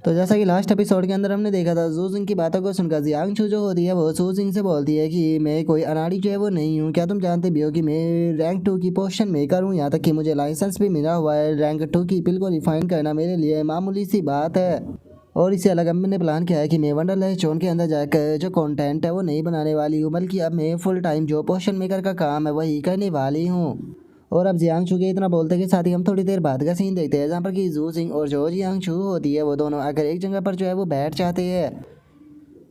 तो जैसा कि लास्ट एपिसोड के अंदर हमने देखा था, जू जिंग की बातों को सुनकर जियांग जो होती है वो सू जिंग से बोलती है कि मैं कोई अनाड़ी जो है वो नहीं हूँ। क्या तुम जानते भी हो कि मैं रैंक 2 की पोशन मेकर हूँ, यहाँ तक कि मुझे लाइसेंस भी मिला हुआ है। रैंक 2 की पिल को रिफाइन करना मेरे लिए मामूली सी बात है। और इससे अलग अब मैंने प्लान किया है कि मैं वंडरलैंड जोन के अंदर जाकर जो कंटेंट है वो नहीं बनाने वाली हूँ, बल्कि अब मैं फुल टाइम जो पोशन मेकर का काम है वही करने वाली हूँ। और अब जियांग चू के इतना बोलते के साथ ही हम थोड़ी देर बाद का सीन देखते हैं, जहाँ पर कि जू सिंह और जो जियांग चू होती है वो दोनों आकर एक जगह पर जो है वो बैठ जाते हैं।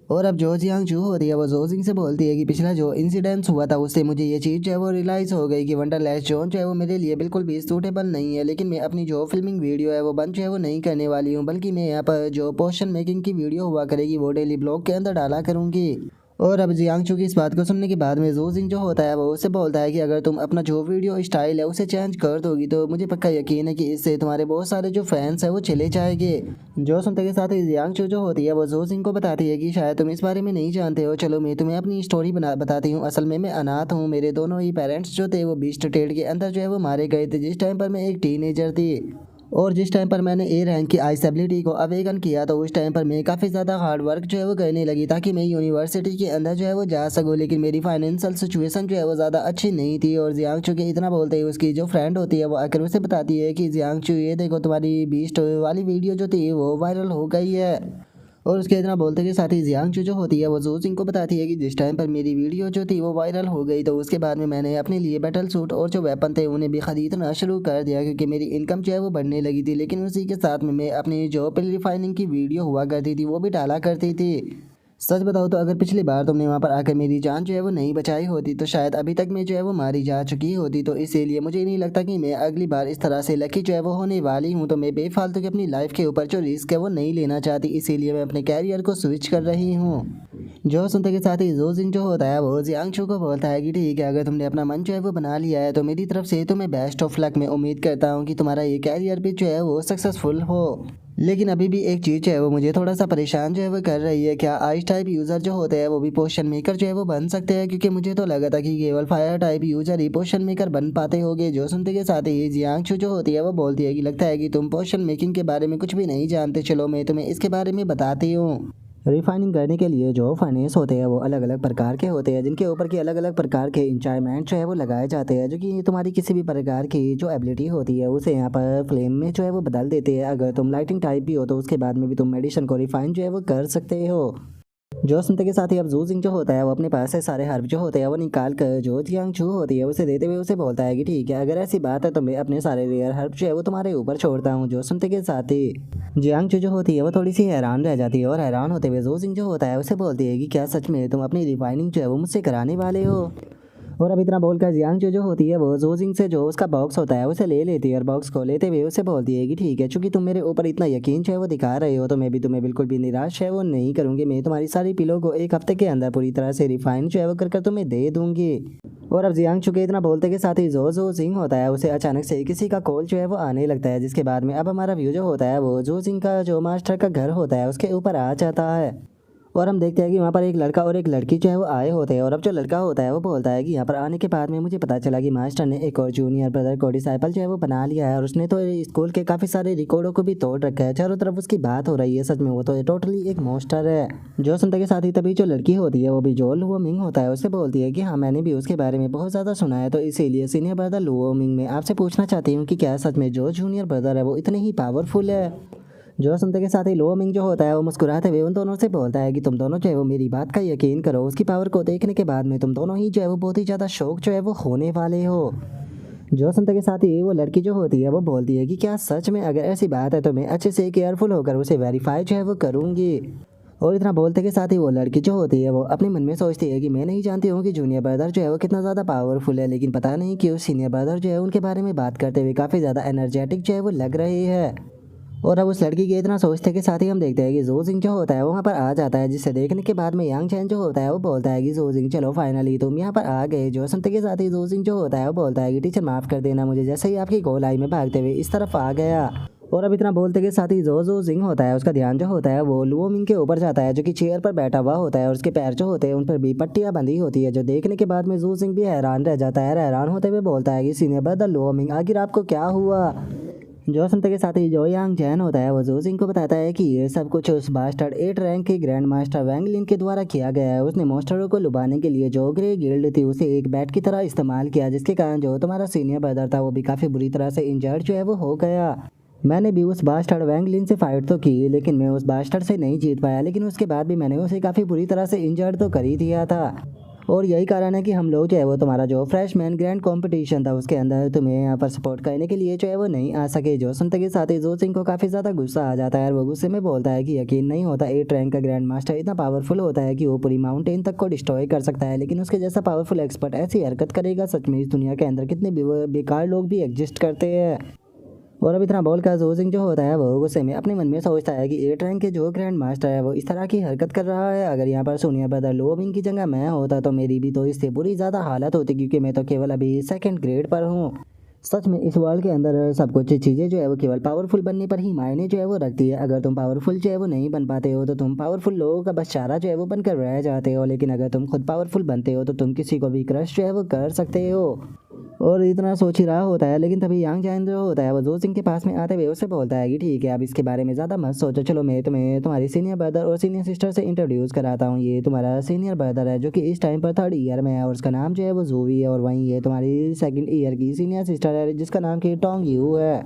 और अब जो जियांग चू होती है वो जो सिंह से बोलती है कि पिछला जो इंसिडेंस हुआ था उससे मुझे ये चीज़ जो है वो रियलाइज़ हो गई कि वंडरलैंड जोन जो है वो मेरे लिए बिल्कुल भी सूटेबल नहीं है। लेकिन मैं अपनी जो फिल्मिंग वीडियो है वो बंद जो है वो नहीं करने वाली हूँ, बल्कि मैं यहाँ पर जो पोशन मेकिंग की वीडियो हुआ करेगी वो डेली ब्लॉग के अंदर डाला करूँगी। और अब जियांगचू की इस बात को सुनने के बाद में जो जिंग जो होता है वो उससे बोलता है कि अगर तुम अपना जो वीडियो स्टाइल है उसे चेंज कर दोगी तो मुझे पक्का यकीन है कि इससे तुम्हारे बहुत सारे जो फैंस है वो चले जाएंगे। जो सुनते के साथ ही जियांगचू जो होती है वो जो जिंग को बताती है कि शायद तुम इस बारे में नहीं जानते हो, चलो मैं तुम्हें अपनी स्टोरी बताती हूँ। असल में मैं अनाथ हूँ, मेरे दोनों ही पेरेंट्स जो थे वो बीस्ट स्टेट के अंदर जो है वो मारे गए थे जिस टाइम पर मैं एक टीनेजर थी। और जिस टाइम पर मैंने ए रैंक की आइस एबिलिटी को अवेकन किया तो उस टाइम पर मैं काफ़ी ज़्यादा हार्ड वर्क जो है वो करने लगी ताकि मैं यूनिवर्सिटी के अंदर जो है वो जा सकूँ। लेकिन मेरी फाइनेंशियल सिचुएशन जो है वो ज़्यादा अच्छी नहीं थी। और जियांगचू के इतना बोलते ही उसकी जो फ्रेंड होती है वो आकर उसे बताती है कि जियांगचू ये देखो तुम्हारी बीस्ट वाली वीडियो जो थी वो वायरल हो गई है। और उसके इतना बोलते के साथ ही जियांगचू जो होती है वो जू सिंह को बताती है कि जिस टाइम पर मेरी वीडियो जो थी वो वायरल हो गई तो उसके बाद में मैंने अपने लिए बैटल सूट और जो वेपन थे उन्हें भी खरीदना शुरू कर दिया, क्योंकि मेरी इनकम जो है वो बढ़ने लगी थी। लेकिन उसी के साथ में मैं अपनी जो रिफाइनिंग की वीडियो हुआ करती थी वो भी डाला करती थी। सच बताओ तो अगर पिछली बार तुमने वहाँ पर आकर मेरी जान जो है वो नहीं बचाई होती तो शायद अभी तक मैं जो है वो मारी जा चुकी होती। तो इसीलिए मुझे नहीं लगता कि मैं अगली बार इस तरह से लकी जो है वो होने वाली हूँ। तो मैं बेफालतू की अपनी लाइफ के ऊपर जो रिस्क है वो नहीं लेना चाहती, इसीलिए मैं अपने कैरियर को स्विच कर रही हूँ। जो सुनते के साथ ही जो जिंग जो होता है वो जियांगचू को बोलता है कि ठीक है, अगर तुमने अपना मन जो है वो बना लिया है तो मेरी तरफ से तुम्हें बेस्ट ऑफ लक। मैं उम्मीद करता हूँ कि तुम्हारा ये कैरियर भी जो है वो सक्सेसफुल हो। लेकिन अभी भी एक चीज़ है वो मुझे थोड़ा सा परेशान जो है वो कर रही है, क्या आइस टाइप यूज़र जो होते हैं वो भी पोशन मेकर जो है वो बन सकते हैं? क्योंकि मुझे तो लगा था कि केवल फायर टाइप यूज़र ही पोशन मेकर बन पाते होंगे। जो सुनते के साथ ही जियांगचू जो होती है वो बोलती है कि लगता है कि तुम पोशन मेकिंग के बारे में कुछ भी नहीं जानते, चलो मैं तुम्हें इसके बारे में बताती हूँ। रिफाइनिंग करने के लिए जो फर्नेस होते हैं वो अलग अलग प्रकार के होते हैं, जिनके ऊपर के अलग अलग प्रकार के इंचार्मेंट जो है वो लगाए जाते हैं, जो कि तुम्हारी किसी भी प्रकार की जो एबिलिटी होती है उसे यहाँ पर फ्लेम में जो है वो बदल देते हैं। अगर तुम लाइटिंग टाइप भी हो तो उसके बाद में भी तुम मेडिसिन को रिफाइन जो है वो कर सकते हो। जो सुनते के साथ ही अब जू जिंग जो होता है वो अपने पास से सारे हर्ब जो होते हैं वो निकाल कर जो जियांगचू होती है उसे देते हुए उसे बोलता है कि ठीक है, अगर ऐसी बात है तो मैं अपने सारे रेयर हर्ब जो है वो तुम्हारे ऊपर छोड़ता हूँ। जो सुनते के साथ ही जियांगचू जो होती है वो थोड़ी सी हैरान रह जाती है, और हैरान होते हुए जू जिंग जो होता है उसे बोलती है कि क्या सच में तुम अपनी रिफाइनिंग जो है वो मुझसे कराने वाले हो? और अब इतना बोलकर जियांगचू जो होती है वो जोजिंग से जो उसका बॉक्स होता है उसे ले लेती है, और बॉक्स को लेते हुए उसे बोलती है कि ठीक है, चूंकि तुम मेरे ऊपर इतना यकीन जो है वो दिखा रहे हो तो मैं भी तुम्हें बिल्कुल भी निराश है वो नहीं करूंगी। मैं तुम्हारी सारी पिलो को एक हफ्ते के अंदर पूरी तरह से रिफाइन जो है वो कर तुम्हें दे दूंगी। और अब जियांगचू के इतना बोलते के साथ ही जो जो सिंह होता है उसे अचानक से किसी का कॉल जो है वो आने लगता है, जिसके बाद में अब हमारा व्यू जो होता है वो जो सिंह का जो मास्टर का घर होता है उसके ऊपर आ जाता है। और हम देखते हैं कि वहाँ पर एक लड़का और एक लड़की जो है वो आए होते हैं। और अब जो लड़का होता है वो बोलता है कि यहाँ पर आने के बाद में मुझे पता चला कि मास्टर ने एक और जूनियर ब्रदर को डिसाइपल जो है वो बना लिया है, और उसने तो स्कूल के काफ़ी सारे रिकॉर्डों को भी तोड़ रखा है। चारों तरफ उसकी बात हो रही है, सच में वो तो टोटली एक मॉन्स्टर है। जो सुनते के साथ ही तभी जो लड़की होती है वो भी जो लुओ मिंग होता है उससे बोलती है कि हाँ, मैंने भी उसके बारे में बहुत ज़्यादा सुना है, तो इसीलिए सीनियर ब्रदर लुओ मिंग में आपसे पूछना चाहती हूँ कि क्या सच में जो जूनियर ब्रदर है वो इतने ही पावरफुल है? जो सुनते के साथ ही लो मिंग जो होता है वो मुस्कुराते हुए उन दोनों से बोलता है कि तुम दोनों जो है वो मेरी बात का यकीन करो, उसकी पावर को देखने के बाद में तुम दोनों ही जो है वो बहुत ही ज़्यादा शौक जो है वो होने वाले हो। जो सुनते के साथ ही वो लड़की जो होती है वो बोलती है कि क्या सच में, अगर ऐसी बात है तो मैं अच्छे से केयरफुल होकर उसे वेरीफाई जो है वो करूँगी। और इतना बोलते के साथ ही वो लड़की जो होती है वो अपने मन में सोचती है कि मैं नहीं जानती हूँ कि जूनियर ब्रदर जो है वो कितना ज़्यादा पावरफुल है, लेकिन पता नहीं क्यों सीनियर ब्रदर जो है उनके बारे में बात करते हुए काफ़ी ज़्यादा एनर्जेटिक जो है वो लग रही है। और अब उस लड़की के इतना सोचते के साथ ही हम देखते हैं कि जो जिंग जो होता है वो वहाँ पर आ जाता है, जिसे देखने के बाद में यांग चैन जो होता है वो बोलता है कि जो जिंग चलो फाइनली तुम यहाँ पर आ गए। जो सुनते के साथ ही जो जिंग जो होता है वो बोलता है कि टीचर माफ़ कर देना मुझे, जैसे ही आपकी कॉल आई मैं भागते हुए इस तरफ आ गया। और अब इतना बोलते के साथ ही जो जिंग होता है उसका ध्यान जो होता है वो लुओ मिंग के ऊपर जाता है, जो कि चेयर पर बैठा हुआ होता है, और उसके पैर जो होते हैं उन पर भी पट्टियां बंधी होती है, जो देखने के बाद में जू सिंह भी हैरान रह जाता है। हैरान होते हुए बोलता है कि सीनियर ब्रदर लुओ मिंग, आखिर आपको क्या हुआ? जो सुनते के साथ ही जो यांग जैन होता है वो जो सिंह को बताता है कि ये सब कुछ उस बास्टर्ड 8 रैंक के ग्रैंड मास्टर वैंग लिन के द्वारा किया गया है। उसने मॉन्स्टरों को लुभाने के लिए जो ग्रे गिल्ड थी उसे एक बैट की तरह इस्तेमाल किया, जिसके कारण जो तुम्हारा सीनियर ब्रदर था वो भी काफ़ी बुरी तरह से इंजर्ड जो है वो हो गया। मैंने भी उस बास्टर्ड वैंग लिन से फाइट तो की, लेकिन मैं उस बास्टर्ड से नहीं जीत पाया, लेकिन उसके बाद भी मैंने उसे काफ़ी बुरी तरह से इंजर्ड तो कर ही दिया था। और यही कारण है कि हम लोग जो है वो तुम्हारा जो फ्रेशमैन ग्रैंड कंपटीशन था उसके अंदर तुम्हें यहाँ पर सपोर्ट करने के लिए जो है वो नहीं आ सके। जो सुनते के साथ ही जो सिंह को काफ़ी ज़्यादा गुस्सा आ जाता है और वो गुस्से में बोलता है कि यकीन नहीं होता 8 रैंक का ग्रैंड मास्टर इतना पावरफुल होता है कि वो पूरी माउंटेन तक को डिस्ट्रॉय कर सकता है, लेकिन उसके जैसा पावरफुल एक्सपर्ट ऐसी हरकत करेगा। सच में इस दुनिया के अंदर कितने बेकार लोग भी एग्जिस्ट करते हैं। और अब इतना बोल कर जो सिंह जो होता है वो गुस्से में अपने मन में सोचता है कि 8 रैंक के जो ग्रैंड मास्टर है वो इस तरह की हरकत कर रहा है। अगर यहाँ पर सोनिया ब्रदर लोबिंग की जगह मैं होता तो मेरी भी तो इससे बुरी ज़्यादा हालत होती, क्योंकि मैं तो केवल अभी सेकंड ग्रेड पर हूँ। सच में इस वर्ल्ड के अंदर सब कुछ चीज़ें जो है वो केवल पावरफुल बनने पर ही मायने जो है वो रखती है। अगर तुम पावरफुल जो है वो नहीं बन पाते हो तो तुम पावरफुल लोगों का बस चारा जो है वो बनकर रह जाते हो, लेकिन अगर तुम खुद पावरफुल बनते हो तो तुम किसी को भी क्रश जो है वो कर सकते हो। और इतना सोच ही रहा होता है, लेकिन तभी यांग जैन जो होता है वो जो सिंह के पास में आते हुए उससे बोलता है कि ठीक है अब इसके बारे में ज़्यादा मत सोचो, चलो मैं तुम्हें तुम्हारी सीनियर ब्रदर और सीनियर सिस्टर से इंट्रोड्यूस कराता हूँ। ये तुम्हारा सीनियर ब्रदर है जो कि इस टाइम पर 3rd ईयर में है और उसका नाम जो है वो जूवी है, और वहीं ये तुम्हारी 2nd ईयर की सीनियर सिस्टर है जिसका नाम कि टोंग यू है।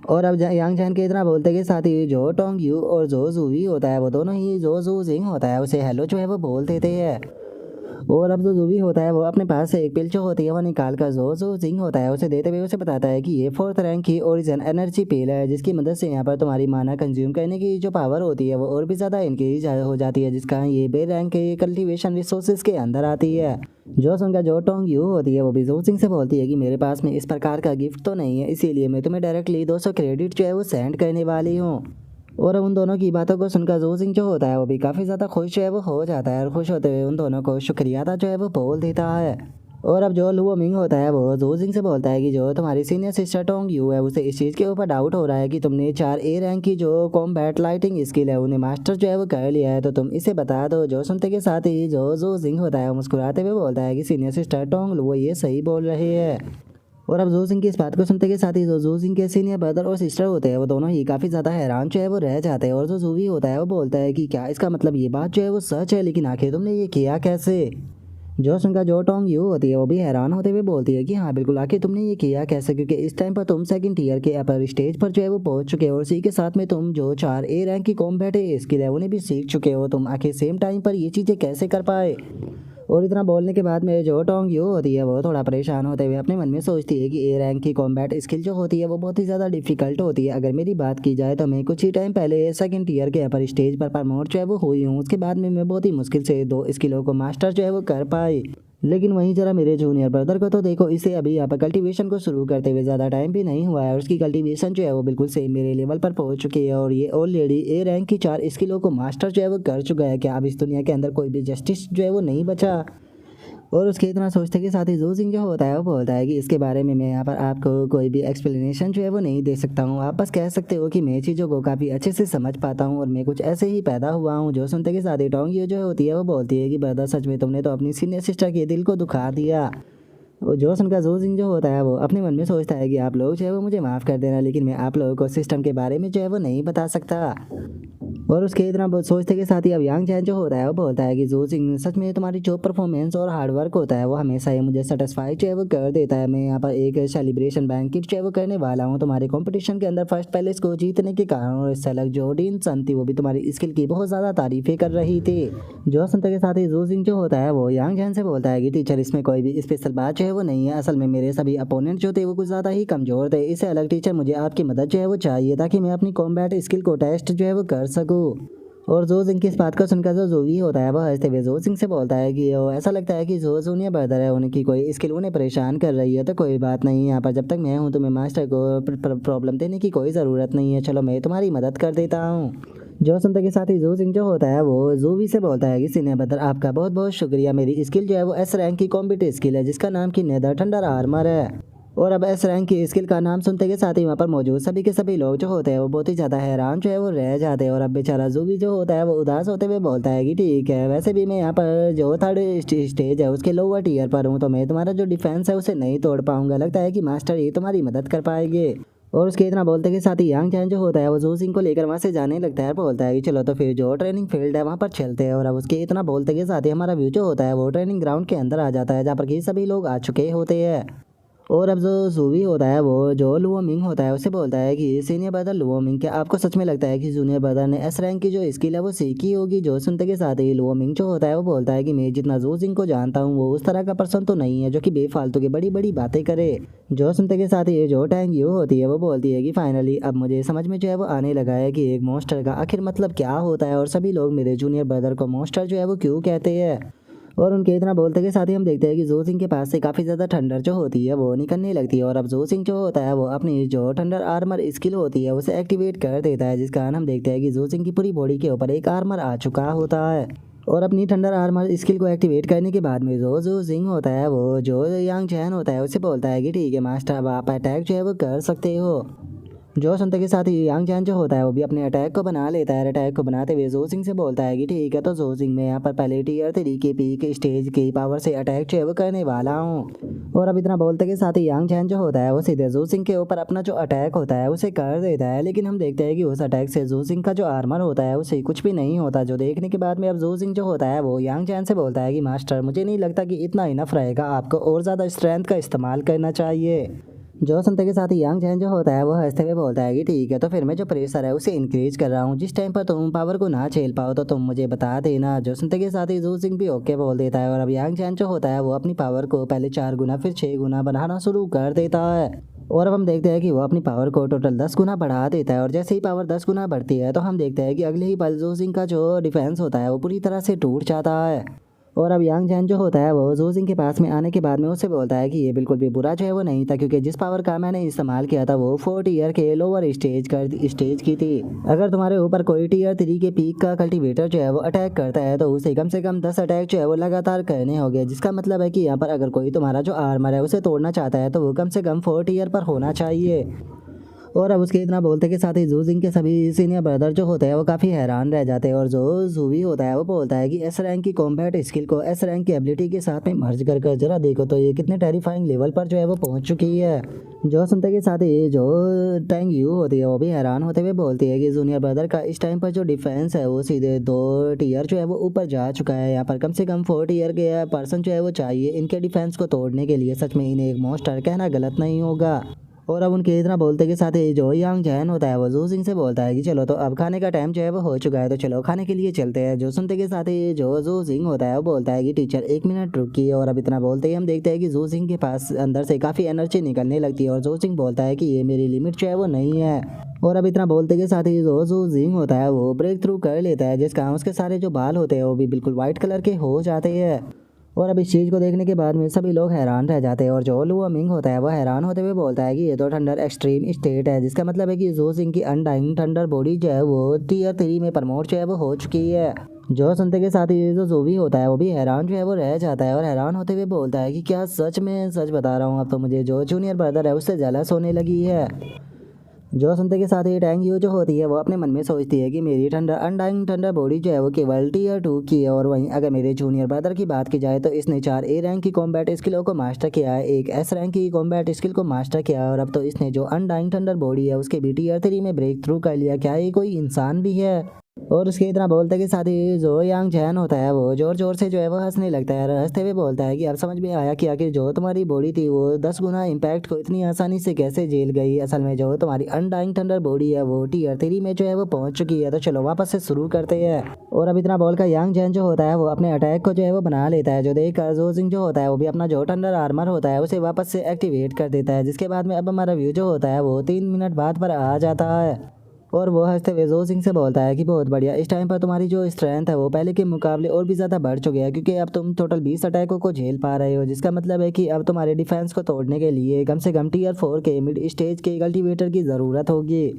और अब यांग जैन के इतना बोलते के साथ ही जो टोंग यू और जो जूवी होता है वो दोनों ही जो जू सिंह होता है उसे हेलो जो है वो बोल देते हैं। और अब जो भी होता है वो अपने पास से एक पिल जो होती है वो निकाल कर जो सिंह होता है उसे देते हुए उसे बताता है कि ये 4th रैंक की ओरिजिन एनर्जी पिल है, जिसकी मदद से यहाँ पर तुम्हारी माना कंज्यूम करने की जो पावर होती है वो और भी ज़्यादा इंक्रीज हो जाती है, जिसका ये बे रैंक के कल्टीवेशन रिसोर्सेज के अंदर आती है। जो सुनकर जो टोंग यू होती है वो भी जो सिंह से बोलती है कि मेरे पास में इस प्रकार का गिफ्ट तो नहीं है, इसीलिए मैं तुम्हें डायरेक्टली 200 क्रेडिट जो है वो सेंड करने वाली हूँ। और उन दोनों की बातों को सुनकर जो सिंह जो होता है वो भी काफ़ी ज़्यादा खुश जो है वो हो जाता है और खुश होते हुए उन दोनों को शुक्रिया अदा जो है वो बोल देता है। और अब जो लुओ मिंग होता है वो जो सिंह से बोलता है कि जो तुम्हारी सीनियर सिस्टर टोंग यू है उसे इस चीज़ के ऊपर डाउट हो रहा है कि तुमने 4 ए रैंक की जो कॉम्बैट लाइटिंग स्किल है उन्हें मास्टर जो है वो कर लिया है, तो तुम इसे बता दो। जो सुनते के साथ ही जो सिंह होता है वो मुस्कुराते हुए बोलता है कि सीनियर सिस्टर टोंग लुओ ये सही बोल रही है। और अब जो सिंह की इस बात को सुनते के साथ ही जो सिंह के सीनियर ब्रदर और सिस्टर होते हैं वो दोनों ही काफ़ी ज़्यादा हैरान जो है वो रह जाते हैं। और जो जूवी होता है वो बोलता है कि क्या इसका मतलब ये बात जो है वो सच है, लेकिन आखिर तुमने ये किया कैसे। जो सुनकर जो टोंग यू होती है वो भी हैरान होते हुए बोलती है कि हाँ बिल्कुल, आखिर तुमने ये किया कैसे, क्योंकि इस टाइम पर तुम 2nd ईयर के अपर स्टेज पर जो है वो पहुंच चुके हो और इसी के साथ में तुम जो 4 ए रैंक की कॉम्बैट स्किल है उन्हें भी सीख चुके हो, तुम आखिर सेम टाइम पर ये चीज़ें कैसे कर पाए। और इतना बोलने के बाद में जो टोंग यू होती है वो थोड़ा परेशान होते हुए अपने मन में सोचती है कि ए रैंक की कॉम्बैट स्किल जो होती है वो बहुत ही ज़्यादा डिफिकल्ट होती है। अगर मेरी बात की जाए तो मैं कुछ ही टाइम पहले 2nd ईयर के अपर स्टेज पर प्रमोट जो है वो हुई हूँ, उसके बाद में मैं बहुत ही मुश्किल से 2 स्किलों को मास्टर जो है वो कर पाई। लेकिन वहीं जरा मेरे जूनियर ब्रदर को तो देखो, इसे अभी यहाँ पर कल्टीवेशन को शुरू करते हुए ज़्यादा टाइम भी नहीं हुआ है, उसकी कल्टीवेशन जो है वो बिल्कुल सेम मेरे लेवल पर पहुंच चुकी है और ये ऑलरेडी ए रैंक की 4 स्किलों को मास्टर जो है वो कर चुका है। क्या अब इस दुनिया के अंदर कोई भी जस्टिस जो है वो नहीं बचा। और उसके इतना सोचते के साथ ही जो सिंह जो होता है वो बोलता है कि इसके बारे में मैं यहाँ पर आपको कोई भी एक्सप्लेनेशन जो है वो नहीं दे सकता हूँ, आप बस कह सकते हो कि मैं चीज़ों को काफ़ी अच्छे से समझ पाता हूँ और मैं कुछ ऐसे ही पैदा हुआ हूँ। जो सुनते के साथ ही टोंग यू जो होती है वो बोलती है कि ब्रदर सच में तुमने तो अपनी सीनियर सिस्टर के दिल को दुखा दिया। और जो सुनकर जो सिंह जो होता है वो अपने मन में सोचता है कि आप लोग जो है वो मुझे माफ़ कर देना, लेकिन मैं आप लोगों को सिस्टम के बारे में जो है वो नहीं बता सकता। और उसके इतना सोचते के साथ ही अब यांग जैन जो होता है वो बोलता है कि जो सिंह सच में तुम्हारी जो परफॉर्मेंस और हार्डवर्क होता है वो हमेशा ही मुझे सेटिस्फाई जो है वो कर देता है। मैं यहाँ पर एक सेलिब्रेशन बैंकेट जो है वो करने वाला हूँ तुम्हारे कंपटीशन के अंदर फर्स्ट प्लेस को जीतने के कारण, और इससे अलग जो डीन सन थी वो भी तुम्हारी स्किल की बहुत ज़्यादा तारीफें कर रही थी। जो सुनते के साथ ही जो सिंह जो होता है वो यांग जैन से बोलता है कि टीचर इसमें कोई भी स्पेशल बात जो है वो नहीं है, असल में मेरे सभी अपोनेंट जो थे वो कुछ ज़्यादा ही कमज़ोर थे, इससे अलग टीचर मुझे आपकी मदद जो है वो चाहिए ताकि मैं अपनी कॉम्बैट स्किल को टेस्ट जो है वो कर सकूँ। और जो सिंह की इस बात को सुनकर जो जूवी होता है वह हंसते हुए जो सिंह से बोलता है कि वो ऐसा लगता है कि जो जूनियर ब्रदर है उनकी कोई स्किल उन्हें परेशान कर रही है, तो कोई बात नहीं, यहाँ पर जब तक मैं हूँ तुम्हें मास्टर को प्रॉब्लम देने की कोई ज़रूरत नहीं है, चलो मैं तुम्हारी मदद कर देता हूँ। जो सुनते के साथ ही जो सिंह जो होता है वो जूवी से बोलता है कि सीनियर ब्रदर आपका बहुत बहुत शुक्रिया, मेरी स्किल जो है वो एस रैंक की कॉम्बिट स्किल है जिसका नाम कि नेदर थंडर आर्मर है। और अब एस रैंक की स्किल का नाम सुनते के साथ ही वहाँ पर मौजूद सभी के सभी लोग जो होते हैं वो बहुत ही ज़्यादा हैरान जो है वो रह जाते हैं। और अब बेचारा जूवी जो होता है वो उदास होते हुए बोलता है कि ठीक है, वैसे भी मैं यहाँ पर जो 3rd स्टेज है उसके लोअर टीयर पर हूँ, तो मैं तुम्हारा जो डिफेंस है उसे नहीं तोड़ पाऊंगा, लगता है कि मास्टर ही तुम्हारी मदद कर पाएंगे। और उसके इतना बोलते के साथ ही यांग चैन जो होता है वो जू सिंह को लेकर वहाँ से जाने लगता है, बोलता है कि चलो तो फिर जो ट्रेनिंग फील्ड है वहाँ पर चलते हैं। और अब उसके इतना बोलते के साथ ही हमारा व्यू जो होता है वो ट्रेनिंग ग्राउंड के अंदर आ जाता है, जहाँ पर कि सभी लोग आ चुके होते हैं। और अब जो जूवी होता है वो जो लुओ मिंग होता है उससे बोलता है कि सीनियर ब्रदर लुओ मिंग, क्या आपको सच में लगता है कि जूनियर ब्रदर ने एस रैंक की जो स्किल है वो सीखी होगी? जो सुनते के साथ ही लुओ मिंग जो होता है वो बोलता है कि मैं जितना जू सिंह को जानता हूँ वो उस तरह का पर्सन तो नहीं है जो कि बेफालतू की बड़ी बड़ी बातें करे। जो सुनते के साथ ही जो टैंग यू होती है वो बोलती है कि फाइनली अब मुझे समझ में जो है वो आने लगा है कि एक मॉन्स्टर का आखिर मतलब क्या होता है, और सभी लोग मेरे जूनियर ब्रदर को मॉन्स्टर जो है वो क्यों कहते हैं। और उनके इतना बोलते के साथ ही हम देखते हैं कि जो सिंह के पास से काफ़ी ज़्यादा ठंडर जो होती है वो निकलने लगती है। और अब जो सिंह जो होता है वो अपनी जो ठंडर आर्मर स्किल होती है उसे एक्टिवेट कर देता है, जिस कारण हम देखते हैं कि जो सिंह की पूरी बॉडी के ऊपर एक आर्मर आ चुका होता है। और अपनी ठंडर आर्मर स्किल को एक्टिवेट करने के बाद में जो सिंह होता है वो जो यांग चैन होता है उससे बोलता है कि ठीक है मास्टर, अब आप अटैक जो है वो कर सकते हो। जो सुनते के साथ ही यांग चैन जो होता है वो भी अपने अटैक को बना लेता है। अटैक को बनाते हुए जो सिंह से बोलता है कि ठीक है, तो जो सिंह मैं यहाँ पर पहले टीयर 3 के पीक स्टेज की पावर से अटैक जो है वो करने वाला हूँ। और अब इतना बोलते के साथ ही यांग चैन जो होता है वो सीधे जो सिंह के ऊपर अपना जो अटैक होता है उसे कर देता है। लेकिन हम देखते हैं कि उस अटैक से जो सिंह का जो आर्मर होता है उसे कुछ भी नहीं होता। जो देखने के बाद में अब जो सिंह जो होता है वो यांग चैन से बोलता है कि मास्टर, मुझे नहीं लगता कि इतना इनफ रहेगा, आपको और ज़्यादा स्ट्रेंथ का इस्तेमाल करना चाहिए। जो सुनते के साथ ही यांग चैन जो होता है वो हंसते हुए बोलता है कि ठीक है, तो फिर मैं जो प्रेशर है उसे इंक्रीज कर रहा हूँ, जिस टाइम पर तुम पावर को ना झेल पाओ तो तुम मुझे बता देना। जो सुनते के साथ ही जू सिंह भी ओके बोल देता है। और अब यांग चैन जो होता है वो अपनी पावर को पहले 4 गुना फिर 6 गुना बढ़ाना शुरू कर देता है। और अब हम देखते हैं कि वो अपनी पावर को टोटल 10 गुना बढ़ा देता है। और जैसे ही पावर 10 गुना बढ़ती है तो हम देखते हैं कि अगले ही पल जू सिंह का जो डिफेंस होता है वो पूरी तरह से टूट जाता है। और अब यांग चैन जो होता है वो जू सिंह के पास में आने के बाद में उससे बोलता है कि ये बिल्कुल भी बुरा जो है वो नहीं था, क्योंकि जिस पावर का मैंने इस्तेमाल किया था वो 4 ईयर के लोअर स्टेज की थी। अगर तुम्हारे ऊपर कोई टीयर 3 के पीक का कल्टीवेटर जो है वो अटैक करता है तो उसे कम से कम 10 अटैक जो है वो लगातार करने होंगे, जिसका मतलब है कि यहाँ पर अगर कोई तुम्हारा जो आर्मर है उसे तोड़ना चाहता है तो वो कम से कम 4 ईयर पर होना चाहिए। और अब उसके इतना बोलते के साथ ही जू सिंह के सभी सीनियर ब्रदर जो होते हैं वो काफ़ी हैरान रह जाते हैं। और जो जूवी होता है वो बोलता है कि एस रैंक की कॉम्बैट स्किल को एस रैंक की एबिलिटी के साथ में मर्ज कर जरा देखो तो ये कितने टेरिफाइंग लेवल पर जो है वो पहुंच चुकी है। जो सुनते के साथ ही जो टैंग यू होती है वो भी हैरान होते हुए बोलती है कि जूनियर ब्रदर का इस टाइम पर जो डिफेंस है वो सीधे 2 टीयर जो है वो ऊपर जा चुका है। यहाँ पर कम से कम 4 टीयर के पर्सन जो है वो चाहिए इनके डिफेंस को तोड़ने के लिए। सच में इन्हें एक मॉन्स्टर कहना गलत नहीं होगा। और अब उनके इतना बोलते के साथ ही जो यांग जैन होता है वो जू सिंह से बोलता है कि चलो तो अब खाने का टाइम जो है वो हो चुका है, तो चलो खाने के लिए चलते हैं। जो सुनते के साथ ही जो जू सिंह होता है वो बोलता है कि टीचर 1 मिनट रुकिए। और अब इतना बोलते ही हम देखते हैं कि जू सिंह के पास अंदर से काफ़ी एनर्जी निकलने लगती है। और जू सिंह बोलता है कि ये मेरी लिमिट जो है वो नहीं है। और अब इतना बोलते के साथ ही जो जू सिंह होता है वो ब्रेक थ्रू कर लेता है, जिस कारण उसके सारे जो बाल होते हैं वो भी बिल्कुल वाइट कलर के हो जाते हैं। और अब इस चीज़ को देखने के बाद में सभी लोग हैरान रह जाते हैं। और जो लुओ मिंग होता है वो हैरान होते हुए बोलता है कि ये तो थंडर एक्सट्रीम स्टेट है, जिसका मतलब है कि जू सिंह की अनडाइंग थंडर बॉडी जो है वो टीयर 3 में प्रमोट जो है वो हो चुकी है। जो सुनते के साथ ही जो जूवी होता है वो भी हैरान जो है वो रह जाता है। और हैरान होते हुए बोलता है कि क्या सच में, सच बता रहा हूँ, अब तो मुझे जो जूनियर ब्रदर है उससे जेलस होने लगी है। जो सुनते के साथ ही टैंग यू जो होती है वो अपने मन में सोचती है कि मेरी ठंडा अनडाइंग ठंडा बॉडी जो है वो केवल टीयर 2 की है। और वहीं अगर मेरे जूनियर ब्रदर की बात की जाए तो इसने 4 ए रैंक की कॉम्बैट स्किलों को मास्टर किया है, 1 एस रैंक की कॉम्बैट स्किल को मास्टर किया है, और अब तो इसने जो अनडाइंग ठंडर बॉडी है उसके भी टीयर 3 में ब्रेक थ्रू कर लिया। क्या ये कोई इंसान भी है? और उसके इतना बोलते के साथ ही जो यांग जैन होता है वो जोर जोर से जो है वो हंसने लगता है। और हंसते हुए बोलता है कि अब समझ में आया कि आखिर जो तुम्हारी बॉडी थी वो 10 गुना इम्पैक्ट को इतनी आसानी से कैसे झेल गई। असल में जो तुम्हारी अनडाइंग थंडर बॉडी है वो टीयर 3 में जो है वो पहुंच चुकी है, तो चलो वापस से शुरू करते हैं। और अब इतना बोलकर यांग जैन जो होता है वो अपने अटैक को जो है वो बना लेता है, जो देखकर जो सिंह जो होता है वो भी अपना जो थंडर आर्मर होता है उसे वापस से एक्टिवेट कर देता है, जिसके बाद में अब हमारा व्यू जो होता है वो 3 मिनट बाद पर आ जाता है। और वो हंसते हुए जो सिंह से बोलता है कि बहुत बढ़िया, इस टाइम पर तुम्हारी जो स्ट्रेंथ है वो पहले के मुकाबले और भी ज़्यादा बढ़ चुकी है, क्योंकि अब तुम टोटल 20 अटैकों को झेल पा रहे हो, जिसका मतलब है कि अब तुम्हारे डिफेंस को तोड़ने के लिए कम से कम टीयर 4 के मिड स्टेज के कल्टीवेटर की ज़रूरत होगी।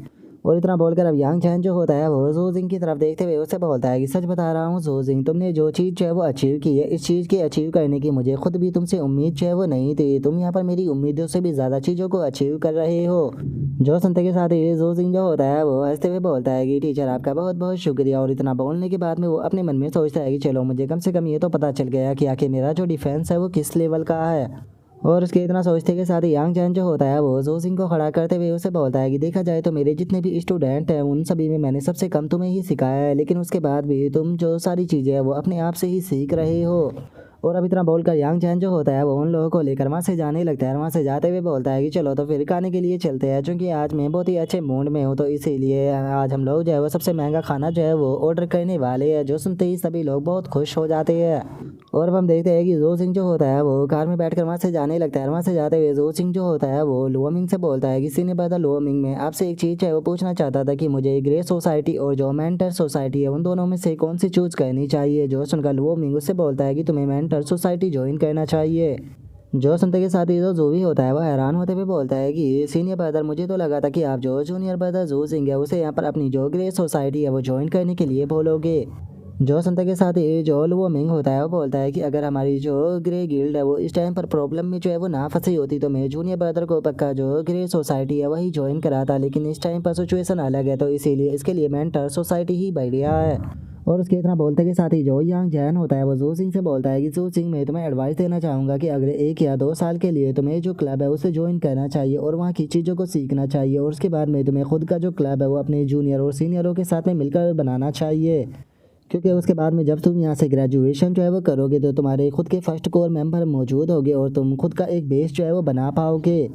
और इतना बोलकर अब यांग चैन जो होता है वो जो सिंह की तरफ देखते हुए उससे बोलता है कि सच बता रहा हूँ जो सिंह, तुमने जो चीज़ जो है वो अचीव की है, इस चीज़ के अचीव करने की मुझे खुद भी तुमसे उम्मीद जो है वो नहीं थी। तुम यहाँ पर मेरी उम्मीदों से भी ज़्यादा चीज़ों को अचीव कर रहे हो। जो सुनते के साथ ही जो सिंह जो होता है वो हंसते हुए बोलता है कि टीचर आपका बहुत बहुत शुक्रिया। और इतना बोलने के बाद में वो अपने मन में सोचता है कि चलो मुझे कम से कम ये तो पता चल गया कि आखिर मेरा जो डिफेंस है वो किस लेवल का है। और उसके इतना सोचते के साथ ही यांग चैन जो होता है वो जो सिंह को खड़ा करते हुए उसे बोलता है कि देखा जाए तो मेरे जितने भी स्टूडेंट हैं उन सभी में मैंने सबसे कम तुम्हें ही सिखाया है, लेकिन उसके बाद भी तुम जो सारी चीज़ें हैं वो अपने आप से ही सीख रहे हो। और अब इतना बोलकर यांग चैन जो होता है वो उन लोगों को लेकर वहाँ से जाने लगता है। वहाँ से जाते हुए बोलता है कि चलो तो फिर खाने के लिए चलते हैं, क्योंकि आज मैं बहुत ही अच्छे मूड में हूँ, तो इसीलिए आज हम लोग जो है वो सबसे महंगा खाना जो है वो ऑर्डर करने वाले हैं। जो सुनते ही सभी लोग बहुत खुश हो जाते हैं। और अब हम देखते हैं कि जो सिंह जो होता है वो कार में बैठकर वहाँ से जाने लगता है। वहाँ से जाते हुए जो सिंह जो होता है वो लुओमिंग से बोलता है कि सीनियर ब्रदर लुओमिंग, मैं आपसे एक चीज़ है वो पूछना चाहता था कि मुझे ग्रे सोसाइटी और जो मेंटर सोसाइटी है उन दोनों में से कौन सी चूज़ करनी चाहिए। जो सुनकर लुओमिंग उससे बोलता है कि तुम्हें मेंटर सोसाइटी ज्वाइन करना चाहिए। जो सुनते के साथ ही जो भी होता है वो हैरान होते हुए बोलता है कि सीनियर ब्रदर, मुझे तो लगा था कि आप जो जूनियर ब्रदर जो सिंह है उसे यहाँ पर अपनी जो ग्रे सोसाइटी है वो ज्वाइन करने के लिए बोलोगे। जो संता के साथ ही जो वो मिंग होता है वो बोलता है कि अगर हमारी जो ग्रे गिल्ड है वो इस टाइम पर प्रॉब्लम में जो है वो ना फंसी होती तो मैं जूनियर ब्रदर को पक्का जो ग्रे सोसाइटी है वही ज्वाइन कराता, लेकिन इस टाइम पर सिचुएशन अलग है, तो इसीलिए इसके लिए मेंटर सोसाइटी ही बढ़िया है। और उसके इतना बोलते के साथ ही जो यांग जैन होता है वो जू सिंह से बोलता है कि जू सिंह, मैं तुम्हें एडवाइस देना चाहूँगा कि अगले 1 या 2 साल के लिए तुम्हें जो क्लब है उसे ज्वाइन करना चाहिए और वहाँ की चीज़ों को सीखना चाहिए, और उसके बाद में तुम्हें खुद का जो क्लब है वो अपने जूनियर और सीनियरों के साथ में मिलकर बनाना चाहिए, क्योंकि उसके बाद में जब तुम यहाँ से ग्रेजुएशन जो है वो करोगे तो तुम्हारे खुद के फर्स्ट कोर मेंबर मौजूद होंगे और तुम खुद का एक बेस जो है वो बना पाओगे।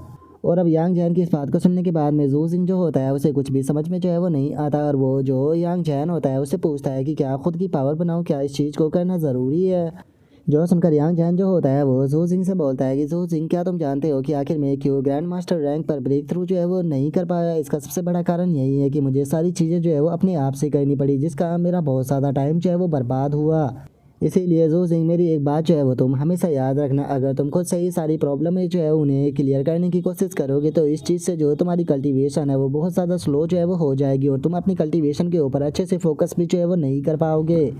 और अब यांग जैन की इस बात को सुनने के बाद में जू सिंह जो होता है उसे कुछ भी समझ में जो है वो नहीं आता, और वो जो यांग जैन होता है उससे पूछता है कि क्या खुद की पावर बनाऊँ, क्या इस चीज़ को करना ज़रूरी है। जो सुनकर यांग जैन जो होता है वो जू सिंह से बोलता है कि जू सिंह, क्या तुम जानते हो कि आखिर मैं क्यों ग्रैंड मास्टर रैंक पर ब्रेक थ्रू जो है वो नहीं कर पाया। इसका सबसे बड़ा कारण यही है कि मुझे सारी चीज़ें जो है वो अपने आप से करनी पड़ी, जिसका मेरा बहुत ज़्यादा टाइम जो है वो बर्बाद हुआ। इसीलिए जू सिंह, मेरी एक बात जो है वो तुम हमेशा याद रखना, अगर तुम खुद से ही सारी प्रॉब्लम जो है उन्हें क्लियर करने की कोशिश करोगे तो इस चीज़ से जो तुम्हारी कल्टीवेशन है वो बहुत ज़्यादा स्लो जो है वो हो जाएगी और तुम अपनी कल्टीवेशन के ऊपर अच्छे से फोकस भी जो है वो नहीं कर पाओगे।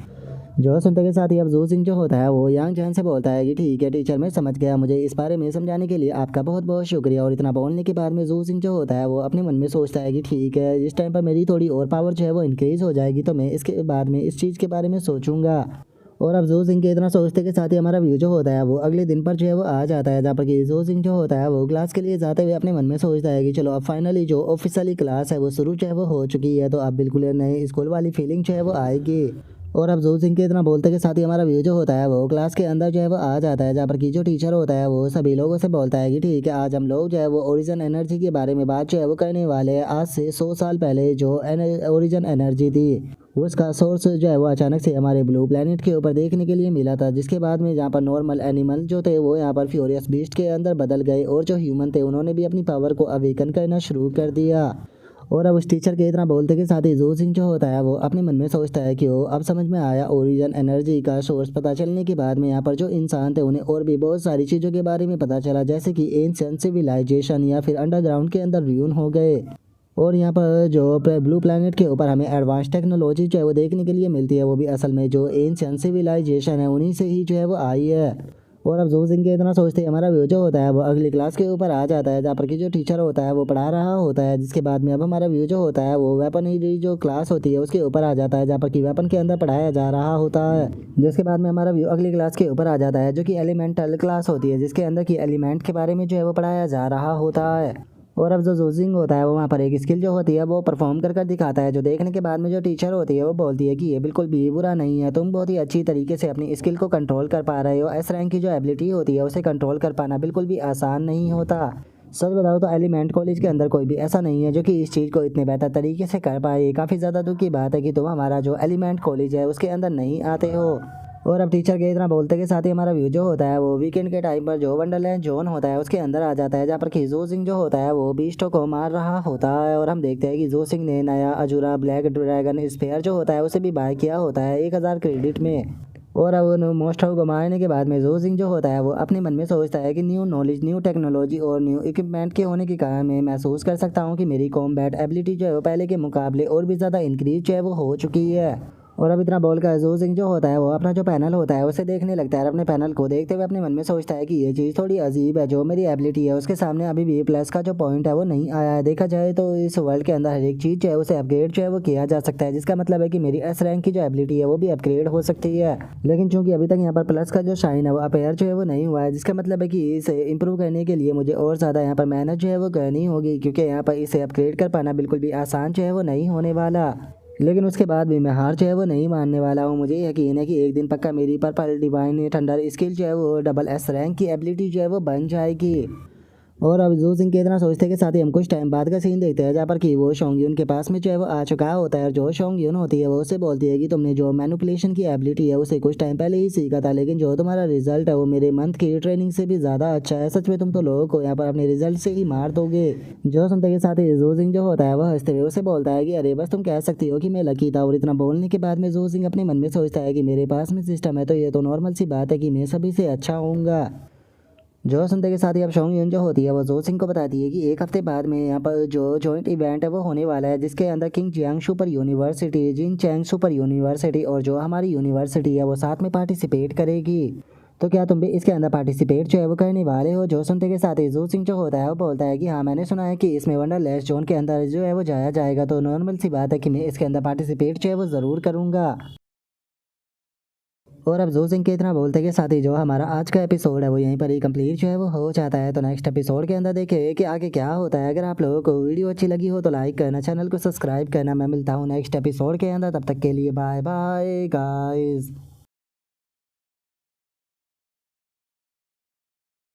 जो सुनते के साथ ही अब जू सिंह जो होता है वो यांग जैन से बोलता है कि ठीक है टीचर, मैं समझ गया, मुझे इस बारे में समझाने के लिए आपका बहुत बहुत शुक्रिया। और इतना बोलने के बाद में जू सिंह जो होता है वो अपने मन में सोचता है कि ठीक है, इस टाइम पर मेरी थोड़ी और पावर जो है वो इंक्रीज़ हो जाएगी तो मैं इसके बाद में इस चीज़ के बारे में सोचूंगा। और अब जू सिंह के इतना सोचते के साथ ही हमारा व्यू जो होता है वो अगले दिन पर जो है वो आ जाता है, जहाँ पर कि जू सिंह जो होता है वो क्लास के लिए जाते हुए अपने मन में सोचता है कि चलो अब फाइनली जो ऑफिशियली क्लास है वो शुरू जो है वो हो चुकी है, तो अब बिल्कुल नए स्कूल वाली फीलिंग जो है वो आएगी। और अब जू सिंह के इतना बोलते के साथ ही हमारा व्यू जो होता है वो क्लास के अंदर जो है वो आ जाता है, जहाँ पर कि जो टीचर होता है वो सभी लोगों से बोलता है कि ठीक है, आज हम लोग जो है वो ओरिजिन एनर्जी के बारे में बात जो है वो करने वाले हैं। आज से 100 साल पहले जो ओरिजिन एनर्जी थी उसका सोर्स जो है वो अचानक से हमारे ब्लू प्लेनेट के ऊपर देखने के लिए मिला था, जिसके बाद में जहाँ पर नॉर्मल एनिमल जो थे वो यहाँ पर फ्यूरियस बीस्ट के अंदर बदल गए और जो ह्यूमन थे उन्होंने भी अपनी पावर को अवेकन करना शुरू कर दिया। और अब उस टीचर के इतना बोलते के साथ ही जू सिंह जो होता है वो अपने मन में सोचता है कि वो अब समझ में आया, ओरिजिन एनर्जी का सोर्स पता चलने के बाद में यहाँ पर जो इंसान थे उन्हें और भी बहुत सारी चीज़ों के बारे में पता चला, जैसे कि एंशिएंट सिविलाइजेशन या फिर अंडरग्राउंड के अंदर रून हो गए। और यहाँ पर जो ब्लू प्लैनेट के ऊपर हमें एडवांस टेक्नोलॉजी जो है वो देखने के लिए मिलती है, वो भी असल में जो एंशिएंट सिविलाइजेशन है उन्हीं से ही जो है वो आई है। और अब जू सिंह के इतना सोचते ही हमारा व्यू जो होता है वो अगली क्लास के ऊपर आ जाता है, जहाँ पर कि जो टीचर होता है वो पढ़ा रहा होता है, जिसके बाद में अब हमारा व्यू जो होता है वो वेपनरी जो क्लास होती है उसके ऊपर आ जाता है, जहाँ पर कि वेपन के अंदर पढ़ाया जा रहा होता है। जिसके बाद में हमारा व्यू अगली क्लास के ऊपर आ जाता है जो कि एलिमेंटल क्लास होती है, जिसके अंदर की एलिमेंट के बारे में जो है वो पढ़ाया जा रहा होता है। और अब जो जूजिंग होता है वो वहाँ पर एक स्किल जो होती है वो परफॉर्म कर दिखाता है, जो देखने के बाद में जो टीचर होती है वो बोलती है कि ये बिल्कुल भी बुरा नहीं है, तुम बहुत ही अच्छी तरीके से अपनी स्किल को कंट्रोल कर पा रहे हो। एस रैंक की जो एबिलिटी होती है उसे कंट्रोल कर पाना बिल्कुल भी आसान नहीं होता। सच बताओ तो एलिमेंट कॉलेज के अंदर कोई भी ऐसा नहीं है जो कि इस चीज़ को इतने बेहतर तरीके से कर पाए। काफ़ी ज़्यादा दुख की बात है कि तुम हमारा जो एलिमेंट कॉलेज है उसके अंदर नहीं आते हो। और अब टीचर के इतना बोलते के साथ ही हमारा व्यू जो होता है वो वीकेंड के टाइम पर जो वंडरलैंड जोन होता है उसके अंदर आ जाता है, जहाँ पर कि जो सिंह जो होता है वो बीस्टों को मार रहा होता है। और हम देखते हैं कि जो सिंह ने नया अजूरा ब्लैक ड्रैगन स्पेयर जो होता है उसे भी बाय किया होता है 1000 क्रेडिट में। और अब उन मोस्टर को मारने के बाद में जो सिंह जो होता है वो अपने मन में सोचता है कि न्यू नॉलेज, न्यू टेक्नोलॉजी और न्यू इक्विपमेंट के होने के कारण मैं महसूस कर सकता हूँ कि मेरी कॉम्बैट एबिलिटी जो है वो पहले के मुकाबले और भी ज़्यादा इंक्रीज जो है वो हो चुकी है। और अब इतना बोलकर जू सिंह जो होता है वो अपना जो पैनल होता है उसे देखने लगता है और अपने पैनल को देखते हुए अपने मन में सोचता है कि ये चीज़ थोड़ी अजीब है। जो मेरी एबिलिटी है उसके सामने अभी भी प्लस का जो पॉइंट है वो नहीं आया है। देखा जाए तो इस वर्ल्ड के अंदर हर एक चीज़ जो है उसे अपग्रेड जो है वो किया जा सकता है, जिसका मतलब है कि मेरी एस रैंक की जो एबिलिटी है वो भी अपग्रेड हो सकती है। लेकिन चूंकि अभी तक यहाँ पर प्लस का जो शाइन है वो अपेयर जो है वो नहीं हुआ है, जिसका मतलब है कि इसे इंप्रूव करने के लिए मुझे और ज़्यादा यहाँ पर मेहनत जो है वो करनी होगी, क्योंकि यहाँ पर इसे अपग्रेड कर पाना बिल्कुल भी आसान जो है वो नहीं होने वाला। लेकिन उसके बाद भी मैं हार जो है वो नहीं मानने वाला हूँ। मुझे यकीन है कि एक दिन पक्का मेरी पर्पल डिवाइन थंडर स्किल जो है वो डबल एस रैंक की एबिलिटी जो है वो बन जाएगी। और अब जू सिंह के इतना सोचते के साथ ही हम कुछ टाइम बाद का सीन देखते हैं, जहाँ पर कि वो शोंगयुन के पास में जो है वो आ चुका होता है। और जो शोंगयुन होती है वो उसे बोलती है कि तुमने जो मैनिपुलेशन की एबिलिटी है उसे कुछ टाइम पहले ही सीखा था, लेकिन जो तुम्हारा रिजल्ट है वो मेरे मंथ की ट्रेनिंग से भी ज़्यादा अच्छा है। सच में तुम तो लोगों को यहाँ पर अपने रिजल्ट से ही मार दोगे। जो सुनते के साथ ही जू सिंह जो होता है वह हंसते हुए उसे बोलता है कि अरे बस तुम कह सकती हो कि मैं लकी था। और इतना बोलने के बाद में जू सिंह अपने मन में सोचता है कि मेरे पास में सिस्टम है तो ये तो नॉर्मल सी बात है कि मैं सभी से अच्छा होऊंगा। जो सुनते के साथ ही अब शोंगयुन जो होती है वो जो सिंह को बताती है कि एक हफ्ते बाद में यहाँ पर जो जॉइंट इवेंट है वो होने वाला है, जिसके अंदर किंग जियांग सुपर यूनिवर्सिटी, जिन चैंग सुपर यूनिवर्सिटी और जो हमारी यूनिवर्सिटी है वो साथ में पार्टिसिपेट करेगी। तो क्या तुम भी इसके अंदर पार्टिसिपेट जो है वो करने वाले हो? जो सुनते के साथ ही जो सिंह जो होता है वो बोलता है कि हाँ, मैंने सुना है कि इसमें वंडरलैंड जोन के अंदर जो है वो जाया जाएगा, तो नॉर्मल सी बात है कि मैं इसके अंदर पार्टिसिपेट जो है वो ज़रूर करूँगा। और अब जो सिंह के इतना बोलते के साथ ही जो हमारा आज का एपिसोड है वो यहीं पर ही कंप्लीट जो है वो हो जाता है। तो नेक्स्ट एपिसोड के अंदर देखें कि आगे क्या होता है। अगर आप लोगों को वीडियो अच्छी लगी हो तो लाइक करना, चैनल को सब्सक्राइब करना। मैं मिलता हूँ नेक्स्ट एपिसोड के अंदर, तब तक के लिए बाय बाय गाइस।